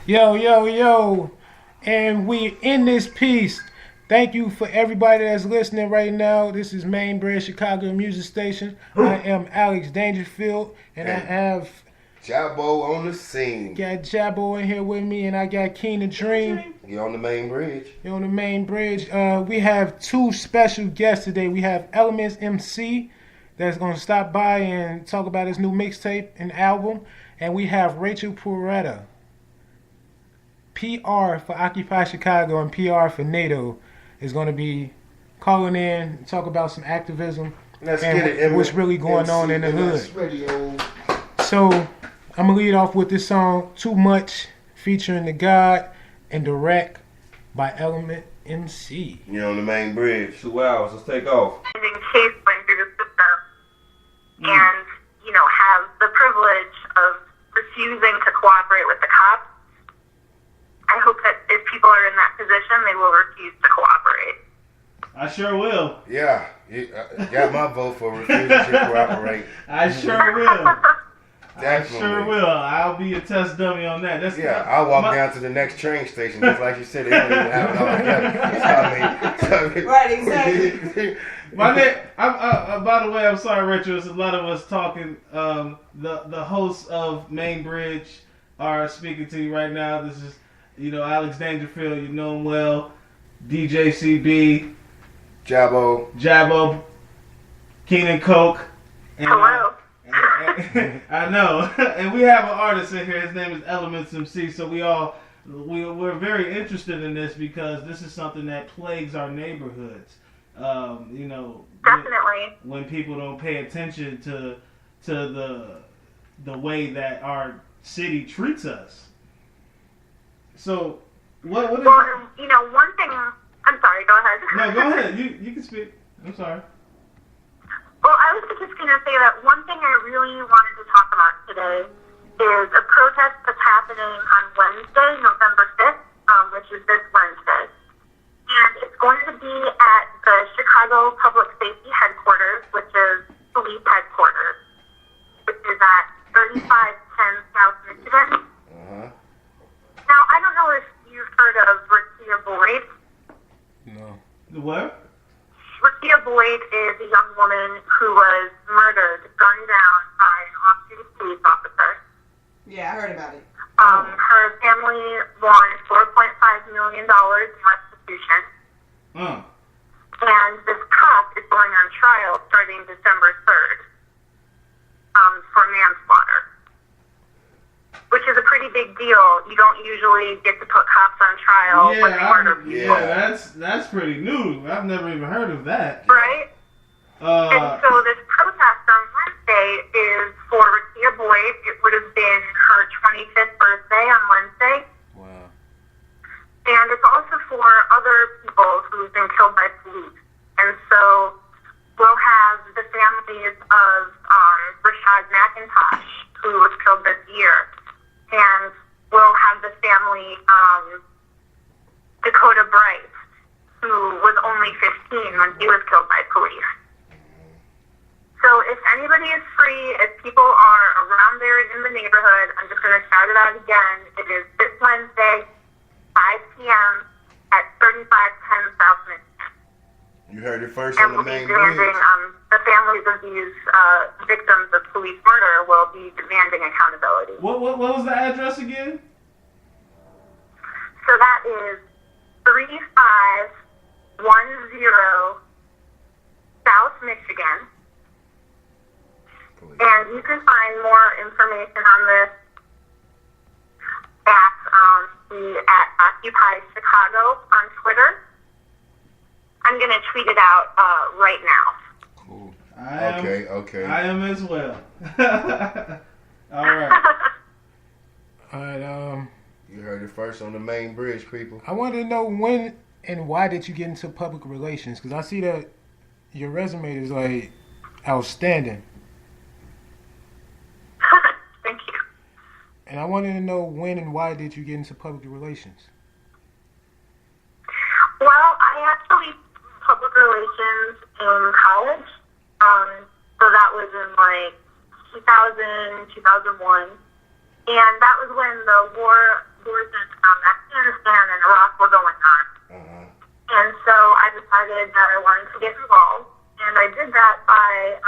Yo, yo, yo. And we in this piece. Thank you for everybody that's listening right now. This is Mainbridge Chicago Music Station. I am Alex Dangerfield, and I have Jabbo on the scene. got Jabbo in here with me, and I got Keen Dream. You're on the main bridge. You're on the main bridge. We have two special guests today. We have Elements MC that's going to stop by and talk about his new mixtape and album. And we have Rachael Perrotta, PR for Occupy Chicago and PR for NATO, is going to be calling in and talk about some activism. Let's and get it. what's really going on in the hood. Radio. So I'm going to lead off with this song, Too Much, featuring The God and Direct by Element MC. You're on the main bridge. 2 hours. Let's take off. In case going through the system and, have the privilege of refusing to cooperate with the cops, I hope that if people are in that position, they will refuse to cooperate. I sure will. Yeah, I got my vote for refusing to cooperate. I sure will. Definitely. I sure will. I'll be a test dummy on that. I'll walk down to the next train station, just like you said. They don't even have it all together. Right, exactly. By the way, I'm sorry, Rachel. There's a lot of us talking. The hosts of Mainbridge are speaking to you right now. This is, Alex Dangerfield. You know him well. DJ CB. Jabbo. Keenan Coke. And, Hello. I know. And we have an artist in here. His name is Elements MC. So we're very interested in this because this is something that plagues our neighborhoods. Definitely. When people don't pay attention to the way that our city treats us. So what is Well, one thing. I'm sorry. Go ahead. No, go ahead. You can speak. I'm sorry. Well, I was just going to say that one thing I really wanted to talk about today is a protest that's happening on Wednesday, November 5th, which is this Wednesday. And it's going to be at the Chicago Public Safety Headquarters, which is police headquarters, which is at 3510 South Michigan. Uh-huh. Now, I don't know if you've heard of Rachael Perrotta. No. The what? Rachael Perrotta is a young woman who was murdered, gunned down by an off-duty police officer. Yeah, I heard about it. Her family won $4.5 million in restitution. And this cop is going on trial starting December 3rd for manslaughter, which is a pretty big deal. You don't usually get to put cops on trial when they murder people. Yeah, that's pretty new. I've never even heard of that. Right? And so this protest on Wednesday is for Rachael Perrotta. It would have been her 25th birthday on Wednesday. Wow. And it's also for other people who've been killed by police. And so we'll have the families of Rashad McIntosh, who was killed this year. And we'll have the family Dakota Bright, who was only 15 when he was killed by police. So if anybody is free, if people are around there in the neighborhood, I'm just going to shout it out again. It is this Wednesday, 5 p.m. at 3510 South Michigan. You heard it first And on the we'll be main bridge. demanding, the families of these victims of police murder will be demanding accountability. What was the address again? So that is 3510 South Michigan. And you can find more information on this at Occupy Chicago on Twitter. I'm going to tweet it out right now. Cool. Okay. I am as well. All right. All right. You heard it first on the main bridge, people. I wanted to know when and why did you get into public relations? Because I see that your resume is like outstanding. Thank you. And I wanted to know when and why did you get into public relations? Well, I actually public relations in college. So that was in like 2000, 2001. And that was when the wars in Afghanistan and Iraq were going on. And so I decided that I wanted to get involved. And I did that by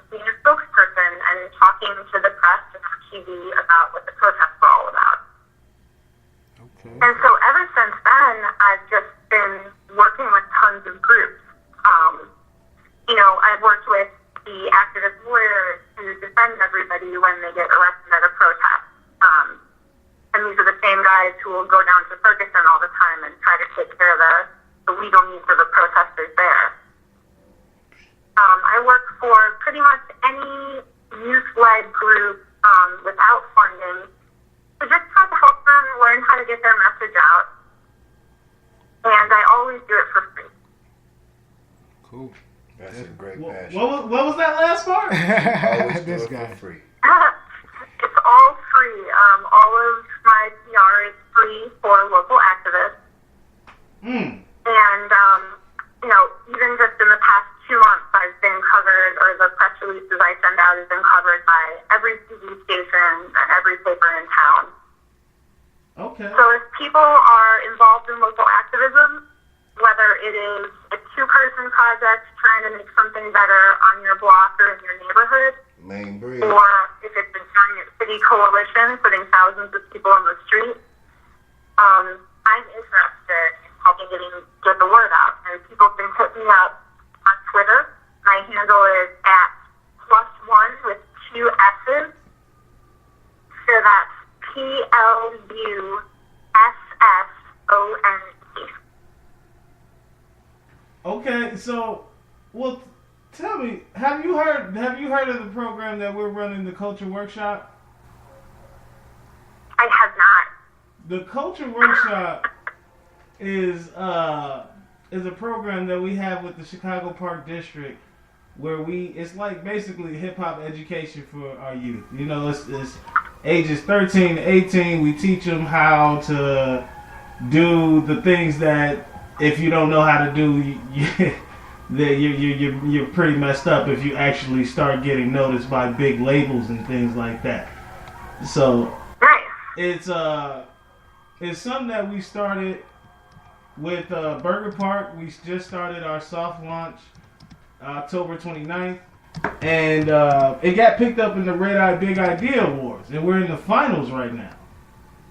being a spokesperson and talking to the press and on TV about what the protests were all about. Okay. And so ever since then, I've just been working with tons of groups. I've worked with the activist lawyers who defend everybody when they get arrested at a protest. And these are the same guys who will go down to Ferguson all the time and try to take care of the legal needs of the protesters there. I work for pretty much any youth-led group without funding to just try to help them learn how to get their message out. And I always do it for free. Cool. That's a great passion. What was that last part? Always This do it guy. for free. It's all free. All of my PR is free for local activists. And, even just in the past 2 months, I've been covered, or the press releases I send out have been covered by every TV station and every paper in town. Okay. So if people are involved in local activism, whether it is a 2-person project trying to make something better on your block or in your neighborhood, Mainbridge. or if it's a giant city coalition putting thousands of people on the street, I'm interested in helping get the word out. And people can hit me up on Twitter. My handle is @+1 with 2 S's. So that's PLUSSONE. Okay, so, well, tell me, have you heard of the program that we're running, the Culture Workshop? I have not. The Culture Workshop is a program that we have with the Chicago Park District, where it's like basically hip hop education for our youth. It's ages 13 to 18. We teach them how to do the things that if you don't know how to do, you're pretty messed up if you actually start getting noticed by big labels and things like that. So it's something that we started with Burger Park. We just started our soft launch October 29th, and it got picked up in the Red Eye Big Idea Awards, and we're in the finals right now.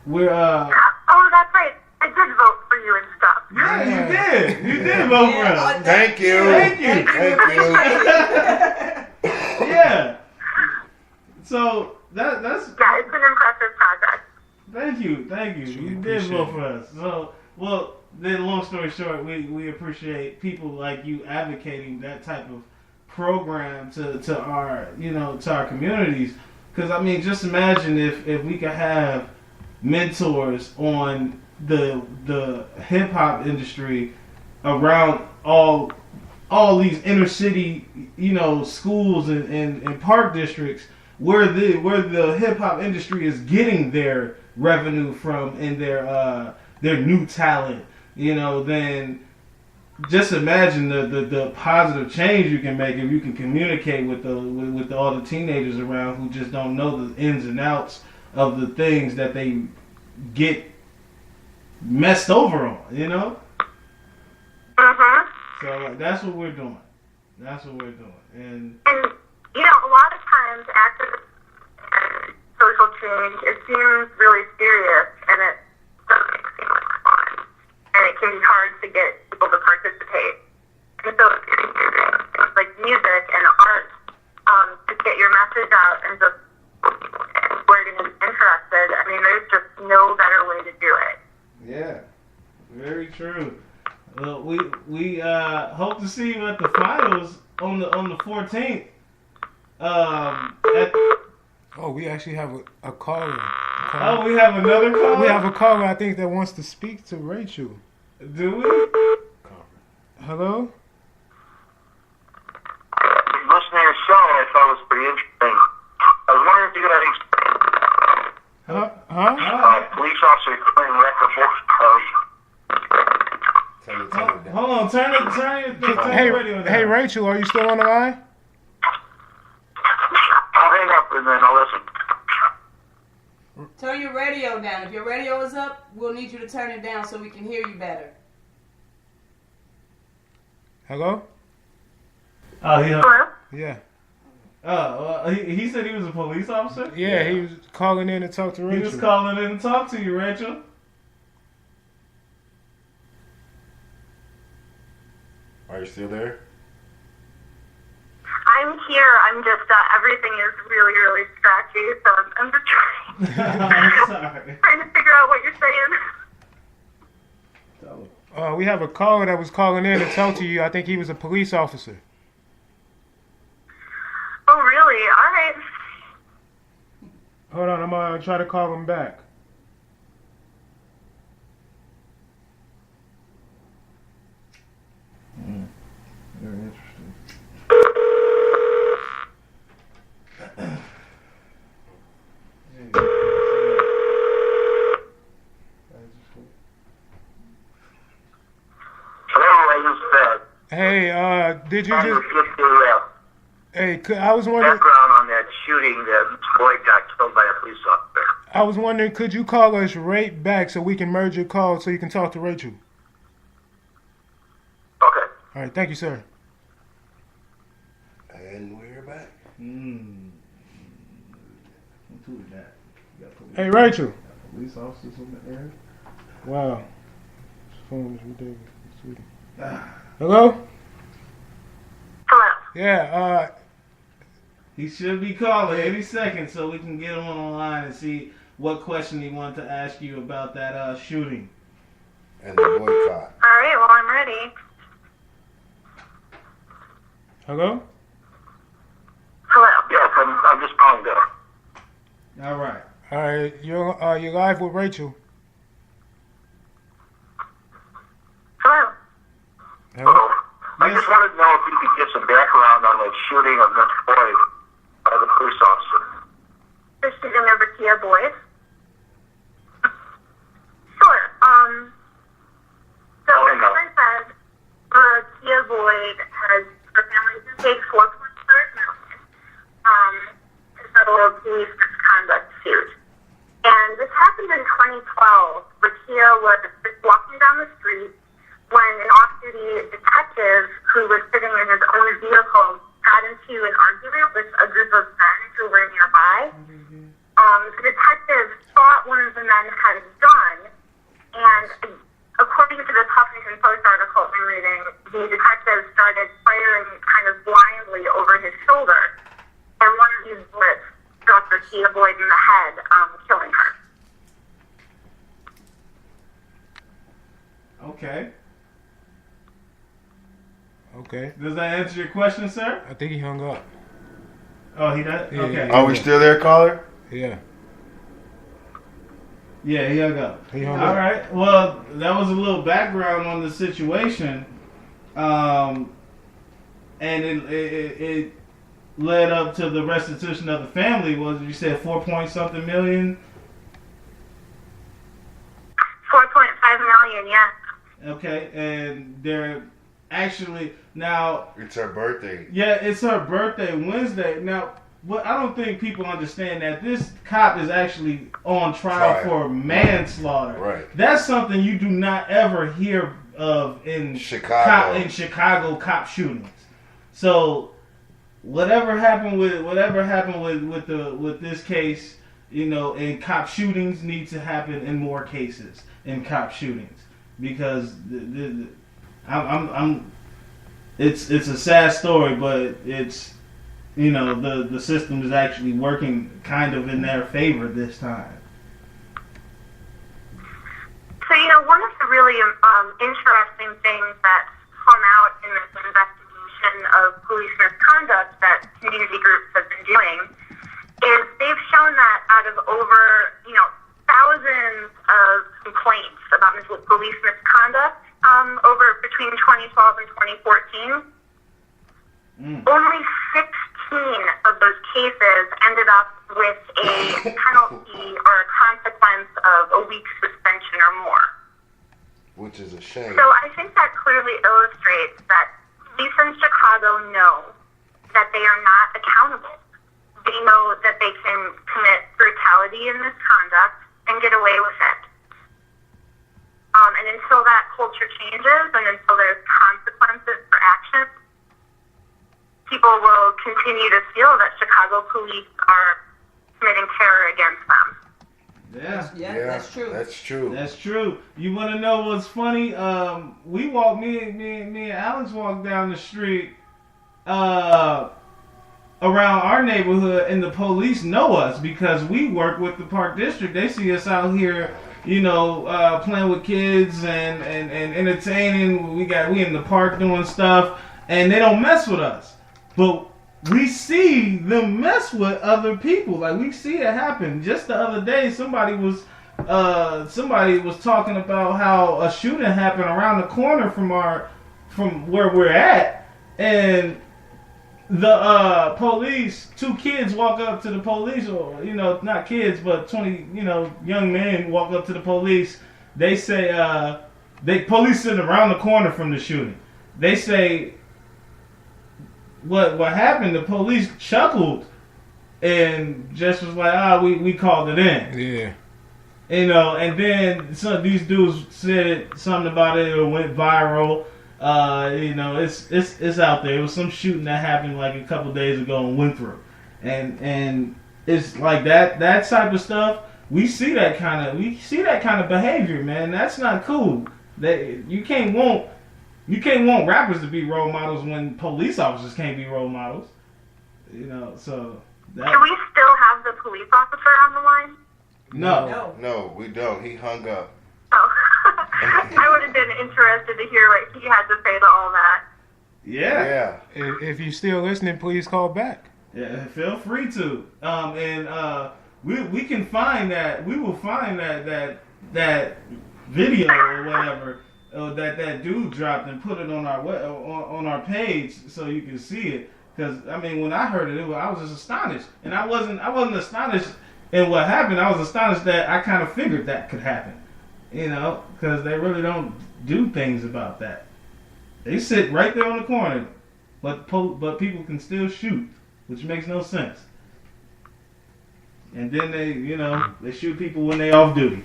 We're oh, that's right. I did vote for you and stuff. Yeah, you did vote for us. Thank you. Thank you. Yeah. So that's Yeah, it's an impressive project. Thank you. You did vote for us. So, well, then long story short, we appreciate people like you advocating that type of program to our to our communities. Because I mean, just imagine if we could have mentors on the hip hop industry around all these inner city schools and park districts where the hip hop industry is getting their revenue from and their new talent, then just imagine the positive change you can make if you can communicate with all the teenagers around who just don't know the ins and outs of the things that they get messed over on, So that's what we're doing. And a lot of times after social change, it seems really serious, and it doesn't seem like fun, and it can be hard to get people to participate. And so if you're using things like music and art to get your message out and just where you're going to be interested, I mean, there's just no better way to do it. yeah, very true. Well, we hope to see you at the finals on the 14th. We actually have a caller. Oh, we have another caller? We have a caller, I think, that wants to speak to Rachel. Do we? Hello? Listening to your show, I thought it was pretty interesting. I was wondering if you could explain police officer claiming record Hold on, turn the radio down. Hey, Rachel, are you still on the line? I'll hang up and then I'll listen. Turn radio down. If your radio is up, we'll need you to turn it down so we can hear you better. Hello? Oh, he. Hello? Yeah. Oh, well, he said he was a police officer. Yeah, he was calling in to talk to He Rachel. was calling in to talk to you, Rachel. Are you still there? I'm here. I'm just, everything is really, really scratchy, so I'm just I'm sorry. trying to figure out what you're saying. We have a caller that was calling in to talk to you. I think he was a police officer. Oh, really? All right. Hold on, I'm gonna try to call him back. Very interesting. Hello, I just Hey, did you trying to just? get the Hey, I was wondering. background on that shooting that boy got killed by a police officer. I was wondering, could you call us right back so we can merge your call so you can talk to Rachel? Okay. All right, thank you, sir. And we're back. Who is that? You got police, Hey, Rachel. police officers in the area. Wow. This phone is ridiculous. Sweetie. Hello? Hello. Yeah, He should be calling any second so we can get him on the line and see what question he wanted to ask you about that shooting. And the boycott. All right, well, I'm ready. hello? Hello. Yes, I'm just calling back. All right. All right, you're live with Rachel. Hello. Hello? I just wanted to know if you could get some background on that shooting of Miss Boyd by the police officer. The shooting of Rachael Boyd. Sure. So, Oh, as no. I said, Rachael Boyd has, her family has paid $4.5 million to settle a police misconduct suit. And this happened in 2012. Rachael was just walking down the street when an off-duty detective who was sitting in his own vehicle got into an argument with a group of men who were nearby. The detective thought one of the men had a gun, and according to the Huffington Post article I'm reading, the detective started firing kind of blindly over his shoulder, and one of these bullets struck Rachael Boyd in the head, killing her. Okay. Okay. Does that answer your question, sir? I think he hung up. Oh, he does? Yeah, Okay. yeah. Are we still there, caller? Yeah. Yeah, he hung up. He hung All up. right. Well, that was a little background on the situation. And it led up to the restitution of the family. Was you said 4-point-something million? 4.5 million, yes. Okay, and they're actually now. It's her birthday. Yeah, it's her birthday Wednesday. Now, what I don't think people understand that this cop is actually on trial for manslaughter. Right. That's something you do not ever hear of in Chicago. cop shootings. So whatever happened with this case, in cop shootings needs to happen in more cases in cop shootings because it's a sad story, but it's the system is actually working kind of in their favor this time. So, one of the really interesting things that's come out in this investigation of police misconduct that community groups have been doing is they've shown that out of over, thousands of complaints about police misconduct over between 2012 and 2014, only 16 of those cases ended up with a penalty or a consequence of a week's suspension or more. Which is a shame. So I think that clearly illustrates that police in Chicago know that they are not accountable. They know that they can commit brutality and misconduct, and get away with it. And until that culture changes and until there's consequences for action, people will continue to feel that Chicago police are committing terror against them. Yeah. That's true. That's true. That's true. You want to know what's funny? We walked, me and Alex walked down the street around our neighborhood, and the police know us because we work with the Park District. They see us out here, playing with kids and entertaining. We in the park doing stuff, and they don't mess with us. But we see them mess with other people. Like, we see it happen. Just the other day, somebody was talking about how a shooting happened around the corner from where we're at, and the police, 2 kids walk up to the police, or not kids, but 20 young men walk up to the police. They say police sitting around the corner from the shooting. They say, what happened? The police chuckled and just was like, we called it in. Yeah. And then these dudes said something about it. It went viral. It's out there. It was some shooting that happened like a couple days ago in Winthrop, and it's like that type of stuff. We see that kind of behavior, man. That's not cool. You can't want rappers to be role models when police officers can't be role models. So. Do we still have the police officer on the line? No, we don't. He hung up. Oh. I would have been interested to hear what he had to say to all that. Yeah. If you're still listening, please call back. Yeah, feel free to. We can find that. We will find that video or whatever that dude dropped and put it on our page so you can see it. Because when I heard it, I was just astonished, and I wasn't astonished in what happened. I was astonished that I kind of figured that could happen. Because they really don't do things about that. They sit right there on the corner, but people can still shoot, which makes no sense. And then they shoot people when they off duty.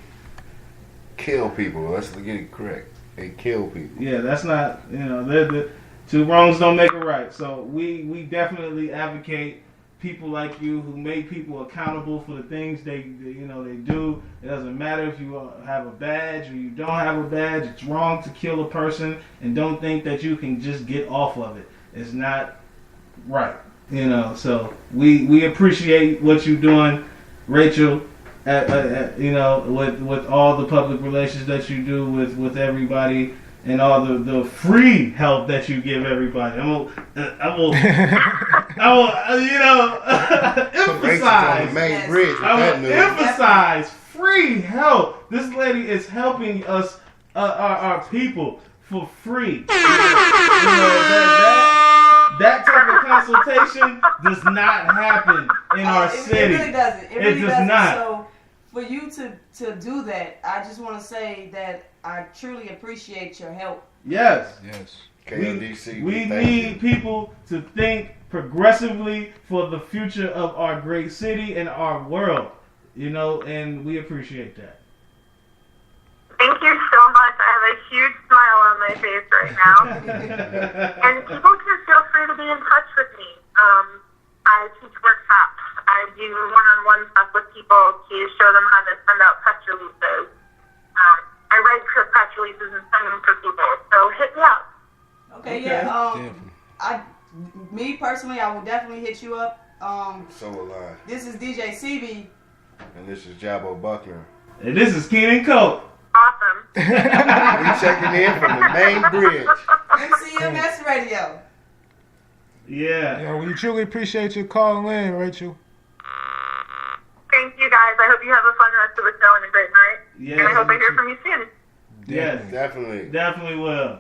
Kill people. Let's get it correct. They kill people. Yeah, that's not. The 2 wrongs don't make a right. So we definitely advocate people like you who make people accountable for the things they do. It doesn't matter if you have a badge or you don't have a badge. It's wrong to kill a person, and don't think that you can just get off of it. It's not right. So we appreciate what you're doing, Rachel. With all the public relations that you do with everybody, and all the free help that you give everybody. I will emphasize. Mainbridge. I will emphasize free help. This lady is helping us, our people, for free. That type of consultation does not happen in our city. It really doesn't. It really does doesn't. not. So for you to do that, I just want to say that I truly appreciate your help. Yes. KODC. We need people to think progressively for the future of our great city and our world. And we appreciate that. Thank you so much. I have a huge smile on my face right now. And people can feel free to be in touch with me. I teach workshops. I do one-on-one stuff with people to show them how to send out press releases. I write press releases and send them to people. So hit me up. Okay, yeah. Me personally, I will definitely hit you up. So will I. This is DJ CB. And this is Jabbo Buckner. And this is Keenan Cope. Awesome. We checking in from the main bridge. MCMS Radio. Yeah. We truly appreciate you calling in, Rachel. Thank you, guys. I hope you have a fun rest of the show and a great night. Yes, and I hope I hear from you soon. Yes. Definitely. Definitely will.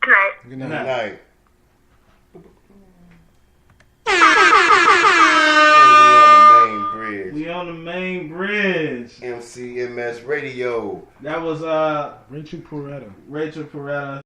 Good night. Good Good night. night. We on the main bridge. MCMS Radio. That was Rachael Perrotta. Rachael Perrotta.